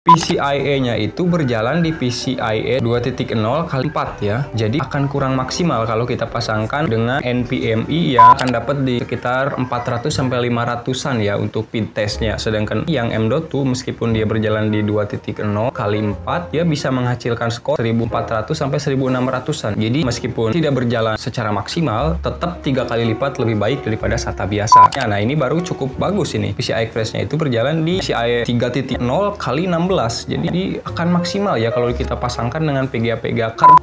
PCIe-nya itu berjalan di PCIe 2.0 kali 4 ya. Jadi akan kurang maksimal kalau kita pasangkan dengan NVMe yang akan dapat di sekitar 400 sampai 500-an ya untuk speed testnya. Sedangkan yang M.2 meskipun dia berjalan di 2.0 kali 4, dia bisa menghasilkan skor 1400 sampai 1600-an. Jadi meskipun tidak berjalan secara maksimal, tetap 3 kali lipat lebih baik daripada SATA biasa. Nah, ini baru cukup bagus ini. PCI Express-nya itu berjalan di PCIe 3.0 kali 16. Jadi akan maksimal ya kalau kita pasangkan dengan VGA card.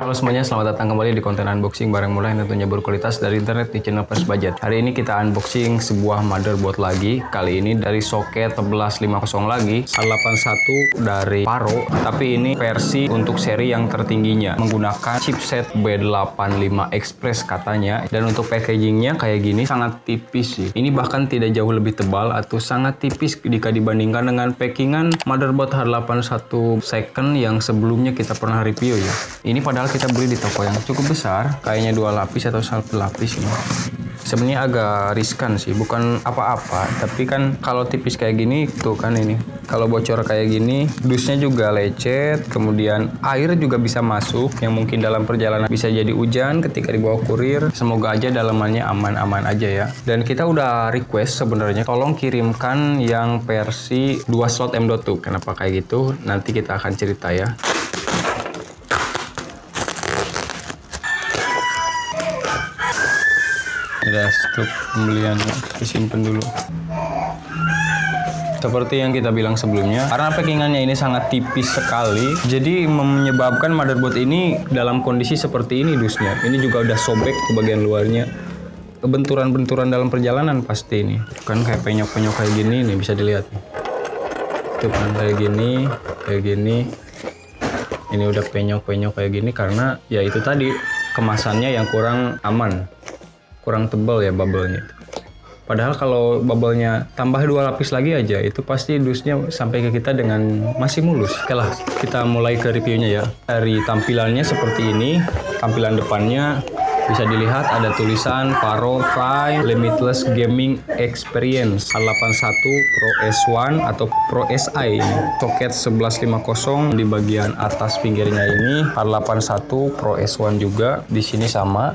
Halo semuanya, selamat datang kembali di konten unboxing barang murah yang tentunya berkualitas dari internet di channel First Budget. Hari ini kita unboxing sebuah motherboard lagi. Kali ini dari soket 1150 lagi, 81 dari Paro. Tapi ini versi untuk seri yang tertingginya, menggunakan chipset B85 Express katanya. Dan untuk packagingnya kayak gini, sangat tipis sih. Ini bahkan tidak jauh lebih tebal atau sangat tipis jika dibandingkan dengan packingan motherboard H81 second yang sebelumnya kita pernah review ya. Ini padahal kita beli di toko yang cukup besar, kayaknya 2 lapis atau 1 lapis ini. Sebenarnya agak riskan sih, bukan apa-apa, tapi kan kalau tipis kayak gini tuh kan ini, kalau bocor kayak gini, dusnya juga lecet, kemudian air juga bisa masuk, yang mungkin dalam perjalanan bisa jadi hujan ketika dibawa kurir. Semoga aja dalamannya aman-aman aja ya. Dan kita udah request sebenarnya, tolong kirimkan yang versi 2 slot M.2. Kenapa kayak gitu? Nanti kita akan cerita ya. Ada stok pembeliannya, disimpan dulu. Seperti yang kita bilang sebelumnya, karena packingannya ini sangat tipis sekali, jadi menyebabkan motherboard ini dalam kondisi seperti ini dusnya. Ini juga udah sobek ke bagian luarnya. Benturan-benturan dalam perjalanan pasti ini. Kan kayak penyok-penyok kayak gini nih, bisa dilihat. Tuh kan kayak gini. Ini udah penyok-penyok kayak gini karena ya itu tadi, kemasannya yang kurang aman. Kurang tebal ya bubble-nya. Padahal kalau bubble-nya tambah 2 lapis lagi aja, itu pasti dusnya sampai ke kita dengan masih mulus. Oke lah, kita mulai ke reviewnya ya. Dari tampilannya seperti ini, tampilan depannya bisa dilihat ada tulisan Paro Prime Limitless Gaming Experience H81 Pro S1 atau Pro SI ini. Soket 1150 di bagian atas pinggirnya ini, H81 Pro S1 juga. Di sini sama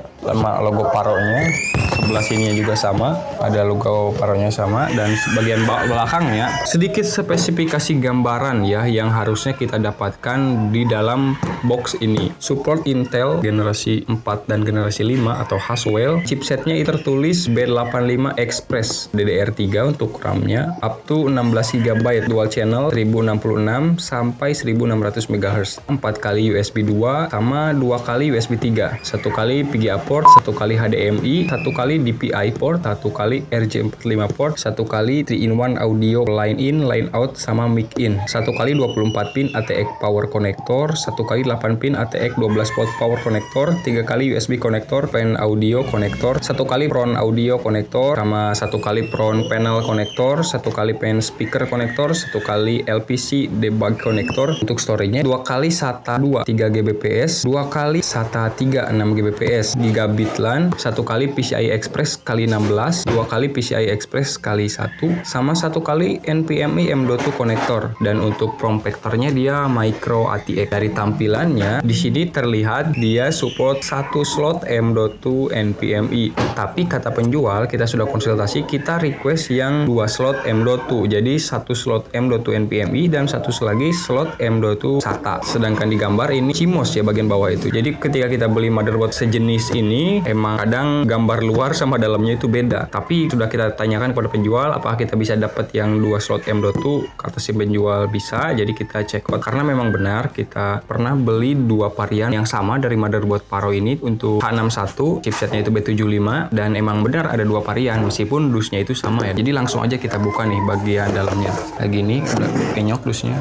logo Paro-nya. Sebelah sininya juga sama, ada logo Paro-nya sama, dan bagian belakangnya sedikit spesifikasi gambaran ya yang harusnya kita dapatkan di dalam box ini. Support Intel generasi 4 dan generasi 5 atau Haswell. Chipsetnya itu tertulis B85 Express DDR3 untuk RAM-nya, up to 16 GB dual channel 1066 sampai 1600 MHz. 4 kali USB 2 sama 2 kali USB 3. 1 kali VGA port, 1 kali HDMI, 1 kali DPI port, 1 kali RJ45 port, 1 kali 3-in-1 audio line in, line out sama mic in. 1 kali 24 pin ATX power connector, 1 kali 8 pin ATX 12 volt power connector, 3 kali USB connector, pen audio connector, 1 kali PRON audio connector, sama 1 kali PRON panel connector, 1 kali pen speaker connector, 1 kali LPC debug connector. Untuk storage-nya 2 kali SATA 2 3 Gbps, 2 kali SATA 3 6 Gbps, gigabit LAN, 1 kali PCI Express kali 16, 2 kali PCI Express kali 1, sama 1 kali NVMe M.2 konektor. Dan untuk form factor-nya dia micro ATX. Dari tampilannya di sini terlihat dia support 1 slot M.2 NVMe. Tapi kata penjual, kita sudah konsultasi, kita request yang 2 slot M.2. Jadi 1 slot M.2 NVMe dan 1 lagi slot M.2 SATA. Sedangkan di gambar ini CMOS ya bagian bawah itu. Jadi ketika kita beli motherboard sejenis ini, emang kadang gambar luar sama dalamnya itu beda. Tapi sudah kita tanyakan kepada penjual apakah kita bisa dapat yang 2 slot M.2. Kata si penjual bisa, jadi kita check out. Karena memang benar kita pernah beli 2 varian yang sama dari motherboard Paro ini untuk H61, chipsetnya itu B75, dan emang benar ada 2 varian meskipun dusnya itu sama ya. Jadi langsung aja kita buka nih bagian dalamnya. Kayak gini udah penyok dusnya.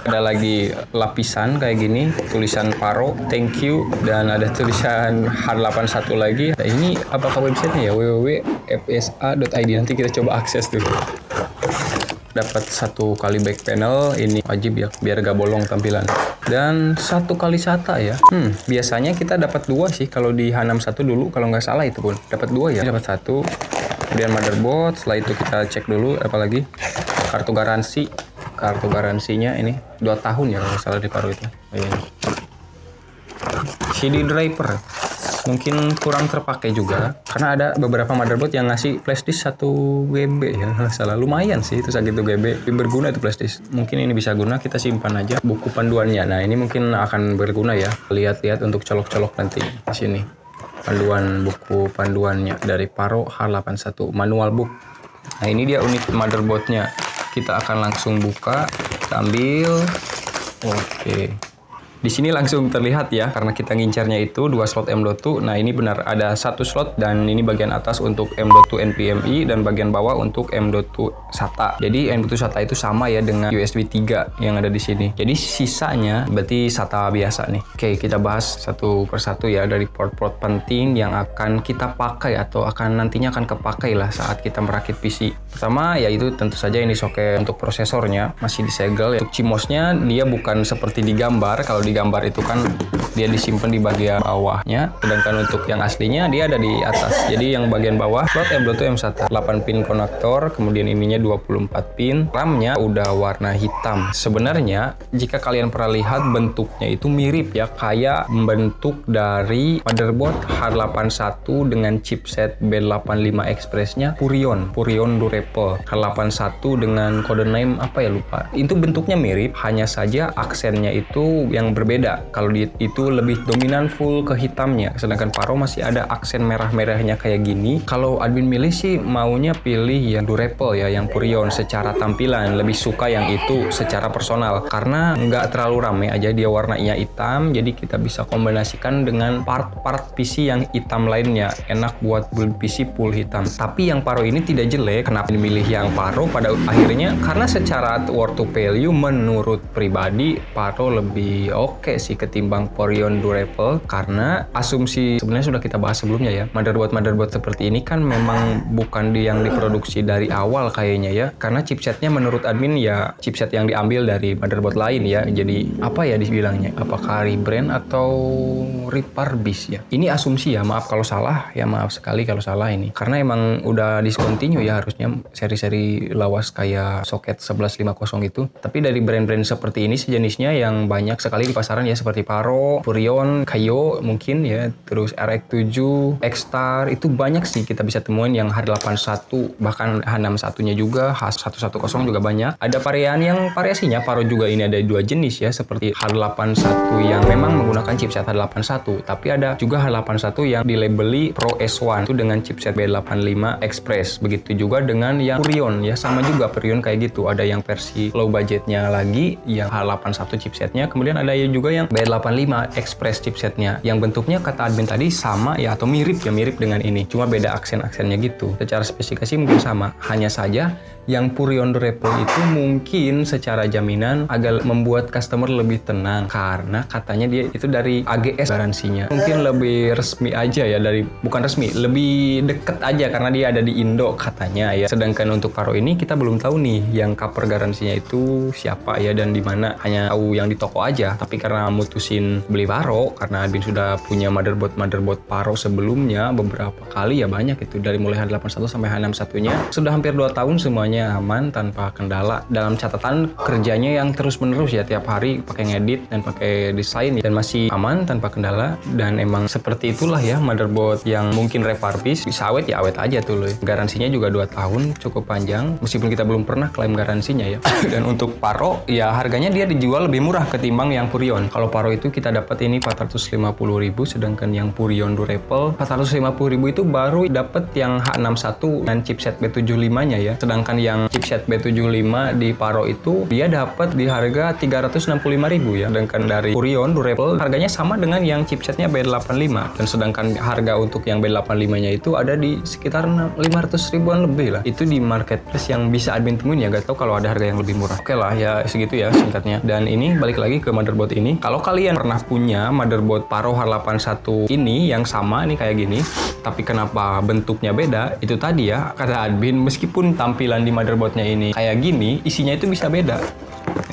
Ada lagi lapisan kayak gini, tulisan Paro, thank you, dan ada tulisan H81 lagi. Nah, ini apakah websitenya ya, www.fsa.id. Nanti kita coba akses dulu. dapat 1 kali back panel, ini wajib ya biar gak bolong tampilan. Dan 1 kali SATA ya. Biasanya kita dapat 2 sih kalau di H61 dulu, kalau nggak salah itu pun dapat 2 ya. Dapat 1. Kemudian motherboard, setelah itu kita cek dulu apalagi kartu garansi. Kartu garansinya ini 2 tahun ya kalau nggak salah di Paro itu. CD driver mungkin kurang terpakai juga karena ada beberapa motherboard yang ngasih flash disk 1 GB ya, salah lumayan sih itu 1 GB, berguna itu flash disk. Mungkin ini bisa guna, kita simpan aja buku panduannya. Nah ini mungkin akan berguna ya, lihat-lihat untuk colok-colok nanti di sini buku panduannya dari Paro H81 manual book. Nah ini dia unit motherboardnya, kita akan langsung buka, kita ambil. Oke. Di sini langsung terlihat ya, karena kita ngincarnya itu 2 slot M.2. Nah ini benar ada 1 slot dan ini bagian atas untuk M.2 NVMe dan bagian bawah untuk M.2 SATA. Jadi M.2 SATA itu sama ya dengan USB 3 yang ada di sini. Jadi sisanya berarti SATA biasa nih. Oke, kita bahas satu persatu ya dari port-port penting yang akan kita pakai atau nantinya akan kepakai lah saat kita merakit PC. Pertama yaitu tentu saja ini soket untuk prosesornya masih disegel ya. Untuk CMOS-nya dia bukan seperti di gambar. Kalau di gambar itu kan dia disimpan di bagian bawahnya, sedangkan untuk yang aslinya dia ada di atas. Jadi yang bagian bawah slot M.2 M.SATA 8 pin konektor, kemudian ininya 24 pin. RAM-nya udah warna hitam. Sebenarnya jika kalian pernah lihat bentuknya itu mirip ya, kayak bentuk dari motherboard H81 dengan chipset B85 Express-nya Purion Durable. H81 dengan kode name apa ya lupa. Itu bentuknya mirip, hanya saja aksennya itu yang berbeda. Kalau itu lebih dominan full ke hitamnya, sedangkan Paro masih ada aksen merah-merahnya kayak gini. Kalau admin milih sih maunya pilih yang durable ya, yang Purion. Secara tampilan lebih suka yang itu secara personal, karena nggak terlalu rame aja, dia warnanya hitam, jadi kita bisa kombinasikan dengan part-part PC yang hitam lainnya, enak buat build PC full hitam. Tapi yang Paro ini tidak jelek. Kenapa dimilih yang Paro pada akhirnya? Karena secara worth to value menurut pribadi Paro lebih oke sih ketimbang Purion Durable, karena asumsi sebenarnya sudah kita bahas sebelumnya ya, motherboard seperti ini kan memang bukan yang diproduksi dari awal kayaknya ya, karena chipsetnya menurut admin ya chipset yang diambil dari motherboard lain ya. Jadi apa ya dibilangnya, apakah rebrand atau repurpose ya, ini asumsi ya, maaf kalau salah ya, maaf sekali kalau salah ini, karena emang udah discontinue ya harusnya seri-seri lawas kayak soket 1150 itu. Tapi dari brand-brand seperti ini sejenisnya yang banyak sekali di pasaran ya, seperti Paro, Purion, Kayo mungkin ya, terus RX7, X-Star, itu banyak sih kita bisa temuin yang H81, bahkan H61-nya juga, H110 juga banyak. Ada variasinya. Paro juga ini ada 2 jenis ya, seperti H81 yang memang menggunakan chipset H81, tapi ada juga H81 yang dilabeli Pro S1 itu dengan chipset B85 Express. Begitu juga dengan yang Purion ya, sama juga Purion kayak gitu. Ada yang versi low budgetnya lagi yang H81 chipsetnya, kemudian ada juga yang B85 Express chipsetnya, yang bentuknya kata admin tadi sama ya, atau mirip dengan ini, cuma beda aksen-aksennya gitu. Secara spesifikasi mungkin sama, hanya saja yang Purion Durable itu mungkin secara jaminan agak membuat customer lebih tenang, karena katanya dia itu dari AGS garansinya. Mungkin lebih resmi aja ya, bukan resmi, lebih deket aja karena dia ada di Indo katanya ya. Sedangkan untuk Paro ini kita belum tahu nih yang cover garansinya itu siapa ya dan di mana, hanya tahu yang di toko aja. Tapi karena mutusin beli Paro, karena admin sudah punya motherboard Paro sebelumnya beberapa kali ya, banyak itu dari mulai H81 sampai H61-nya, sudah hampir 2 tahun semuanya aman tanpa kendala. Dalam catatan kerjanya yang terus-menerus ya, tiap hari pakai ngedit dan pakai desain dan masih aman tanpa kendala. Dan emang seperti itulah ya motherboard yang mungkin repurpose, bisa awet ya awet aja tuh loh. Garansinya juga 2 tahun, cukup panjang meskipun kita belum pernah klaim garansinya ya. Dan untuk Paro ya harganya dia dijual lebih murah ketimbang yang Purion. Kalau Paro itu kita dapat ini 450.000, sedangkan yang Purion Durable 450.000 itu baru dapat yang H61 dan chipset B75-nya ya. Sedangkan yang chipset B75 di Paro itu dia dapat di harga 365.000 ya. Sedangkan dari Purion Durable harganya sama dengan yang chipsetnya B85, dan sedangkan harga untuk yang B85-nya itu ada di sekitar 500 ribuan lebih lah. Itu di marketplace yang bisa admin temuin ya, gak tahu kalau ada harga yang lebih murah. Oke lah ya, segitu ya singkatnya. Dan ini balik lagi ke motherboard motherboard ini. Kalau kalian pernah punya motherboard Paro H81 ini yang sama nih kayak gini, tapi kenapa bentuknya beda? Itu tadi ya, kata admin, meskipun tampilan di motherboardnya ini kayak gini, isinya itu bisa beda.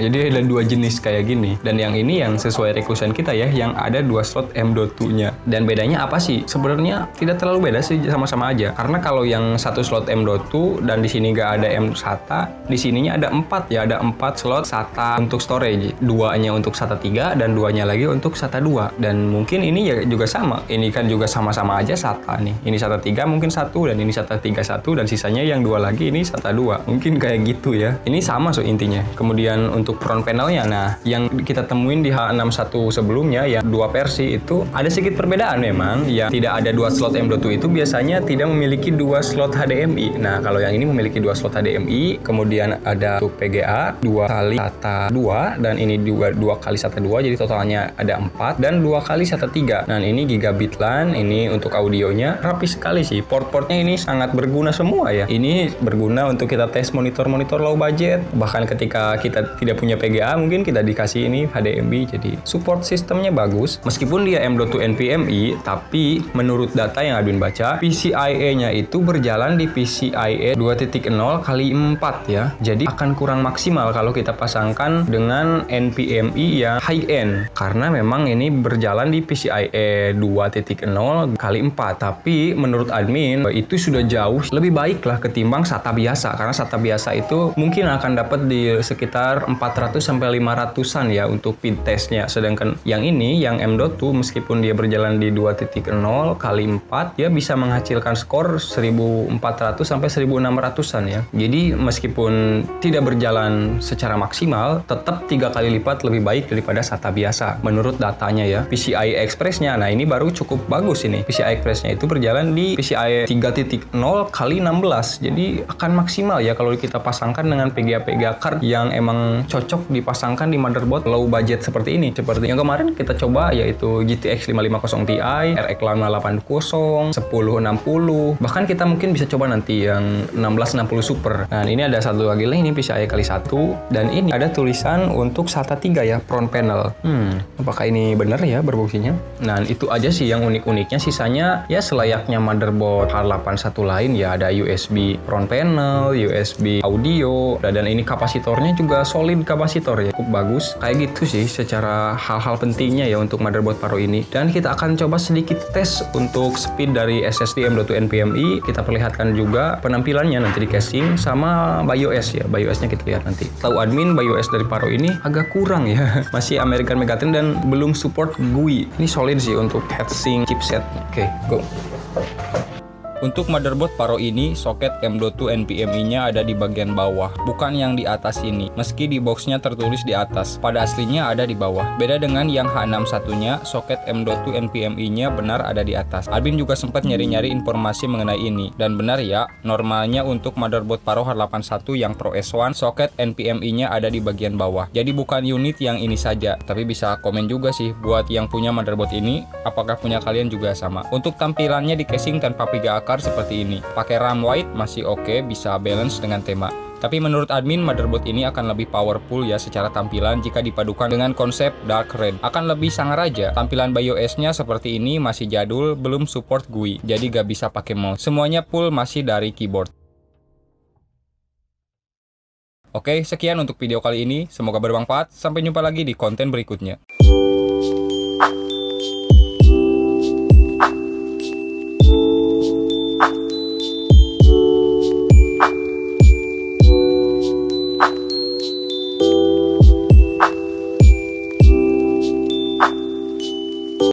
Jadi ada dua jenis kayak gini, dan yang ini yang sesuai requestan kita ya, yang ada 2 slot M.2-nya. Dan bedanya apa sih? Sebenarnya tidak terlalu beda sih, sama-sama aja. Karena kalau yang 1 slot M.2 dan di sini nggak ada M SATA, di sininya ada 4 ya, ada 4 slot SATA untuk storage. 2-nya untuk SATA 3 dan 2-nya lagi untuk SATA 2. Dan mungkin ini ya juga sama. Ini kan juga sama-sama aja SATA nih. Ini SATA 3 mungkin 1, dan ini SATA 3 1, dan sisanya yang 2 lagi ini SATA 2. Mungkin kayak gitu ya. Ini sama intinya. Kemudian untuk front panelnya, nah yang kita temuin di H61 sebelumnya ya 2 versi itu ada sedikit perbedaan memang. Yang tidak ada 2 slot M.2 itu biasanya tidak memiliki 2 slot HDMI. Nah kalau yang ini memiliki 2 slot HDMI, kemudian ada untuk PGA 2 kali SATA 2, dan ini juga 2 kali SATA 2, jadi totalnya ada 4, dan 2 kali SATA 3. Nah ini gigabit LAN, ini untuk audionya rapi sekali sih. Port-portnya ini sangat berguna semua ya. Ini berguna untuk kita tes monitor-monitor low budget, bahkan ketika kita tidak punya PGA mungkin kita dikasih ini HDMI. Jadi support sistemnya bagus meskipun dia M.2 NVMe, tapi menurut data yang admin baca, PCIe-nya itu berjalan di PCIe 2.0 kali 4 ya. Jadi akan kurang maksimal kalau kita pasangkan dengan NVMe yang high end, karena memang ini berjalan di PCIe 2.0 kali 4. Tapi menurut admin itu sudah jauh lebih baik lah ketimbang SATA biasa, karena SATA biasa itu mungkin akan dapat di sekitar 400 sampai 500-an ya untuk speed testnya. Sedangkan yang ini, yang M.2 meskipun dia berjalan di 2.0 kali 4, dia bisa menghasilkan skor 1400 sampai 1600-an ya. Jadi meskipun tidak berjalan secara maksimal, tetap 3 kali lipat lebih baik daripada SATA biasa menurut datanya ya. PCI Express-nya, nah ini baru cukup bagus ini. PCI Express-nya itu berjalan di PCI 3.0 kali 16. Jadi akan maksimal ya kalau kita pasangkan dengan PGA card yang emang cocok dipasangkan di motherboard low budget seperti ini. Seperti yang kemarin kita coba, yaitu GTX 550 Ti, RX 580, 1060. Bahkan kita mungkin bisa coba nanti yang 1660 Super. Nah ini ada satu lagi ini PCIe kali 1, dan ini ada tulisan untuk SATA 3 ya, front panel. Apakah ini benar ya berfungsinya? Nah itu aja sih yang unik-uniknya. Sisanya ya selayaknya motherboard H81 lain ya, ada USB front panel, USB audio, dan ini kapasitornya juga solid kapasitor ya, cukup bagus. Kayak gitu sih secara hal-hal pentingnya ya untuk motherboard Paro ini. Dan kita akan coba sedikit tes untuk speed dari SSD M.2 NVMe. Kita perlihatkan juga penampilannya nanti di casing sama BIOS ya. BIOS-nya kita lihat nanti. Tahu admin, BIOS dari Paro ini agak kurang ya. Masih American Megatrend dan belum support GUI. Ini solid sih untuk heatsink chipset. Oke, go. Untuk motherboard Paro ini, soket M.2 NVMe-nya ada di bagian bawah, bukan yang di atas ini. Meski di boxnya tertulis di atas, pada aslinya ada di bawah. Beda dengan yang H61-nya, soket M.2 NVMe-nya benar ada di atas. Admin juga sempat nyari-nyari informasi mengenai ini, dan benar ya, normalnya untuk motherboard Paro H81 yang Pro S1, soket NVMe-nya ada di bagian bawah. Jadi bukan unit yang ini saja, tapi bisa komen juga sih buat yang punya motherboard ini, apakah punya kalian juga sama. Untuk tampilannya di casing tanpa PGA seperti ini. Pakai RAM white masih oke, bisa balance dengan tema. Tapi menurut admin, motherboard ini akan lebih powerful ya secara tampilan jika dipadukan dengan konsep dark red. Akan lebih sangar aja. Tampilan BIOS-nya seperti ini, masih jadul, belum support GUI. Jadi gak bisa pakai mouse. Semuanya full masih dari keyboard. Oke, sekian untuk video kali ini. Semoga bermanfaat. Sampai jumpa lagi di konten berikutnya.